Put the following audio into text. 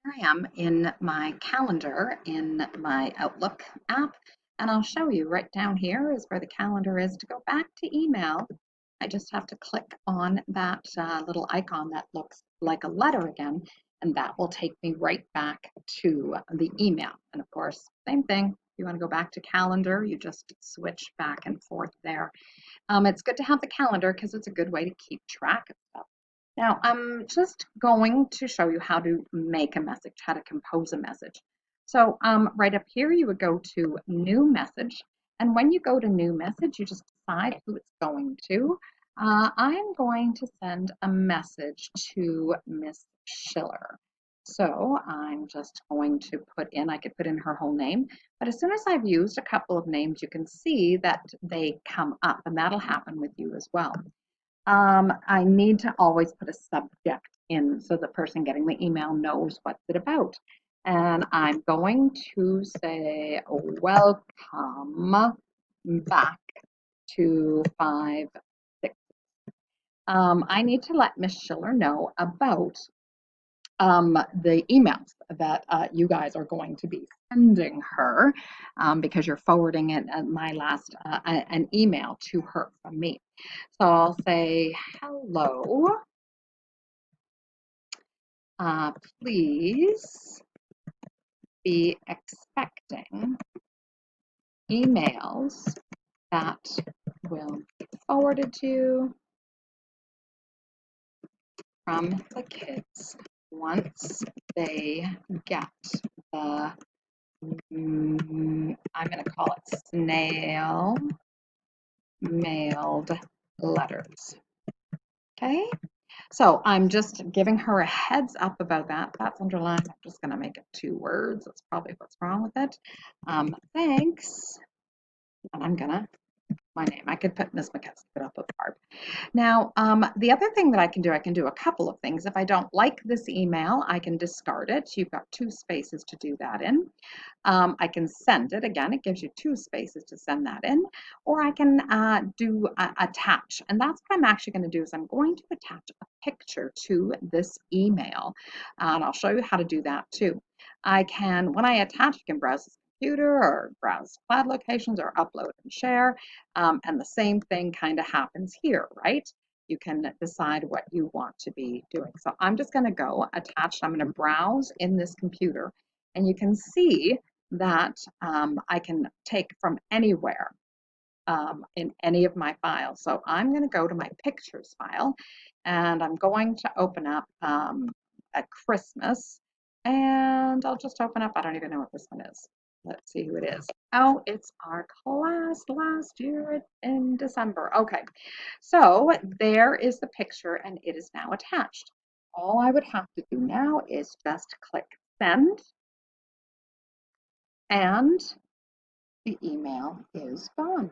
Here I am in my calendar in my Outlook app, and I'll show you right down here is where the calendar is. To go back to email, I just have to click on that little icon that looks like a letter again, and that will take me right back to the email. And of course, same thing. If you want to go back to calendar, you just switch back and forth there. It's good to have the calendar because it's a good way to keep track of stuff. Now, I'm just going to show you how to make a message, how to compose a message. So right up here, you would go to New Message. And when you go to New Message, you just decide who it's going to. I'm going to send a message to Miss Schiller. So I'm just going to put in, I could put in her whole name, but as soon as I've used a couple of names, you can see that they come up, and that'll happen with you as well. I need to always put a subject in so the person getting the email knows what's it about. And I'm going to say, welcome back to 5-6. I need to let Miss Schiller know about the emails that you guys are going to be sending her because you're forwarding it my last an email to her from me. So I'll say, hello, please be expecting emails that will be forwarded to you from the kids once they get the I'm going to call it snail mailed letters. Okay, so I'm just giving her a heads up about that. That's underlined. I'm just going to make it 2 words. That's probably what's wrong with it. Thanks. And I'm going to my name. I could put Ms. McKesson, but I'll put Barb. Now, the other thing that I can do a couple of things. If I don't like this email, I can discard it. You've got 2 spaces to do that in. I can send it. Again, it gives you 2 spaces to send that in. Or I can do attach. And that's what I'm actually going to do is I'm going to attach a picture to this email. And I'll show you how to do that too. I can, when I attach, you can browse this computer or browse cloud locations or upload and share. And the same thing kind of happens here, right? You can decide what you want to be doing. So I'm just going to go attached. I'm going to browse in this computer, and you can see that I can take from anywhere in any of my files. So I'm going to go to my pictures file, and I'm going to open up a Christmas, and I'll just open up, I don't even know what this one is. Let's see who it is. Oh, it's our class last year in December. Okay, so there is the picture, and it is now attached. All I would have to do now is just click send, and the email is gone.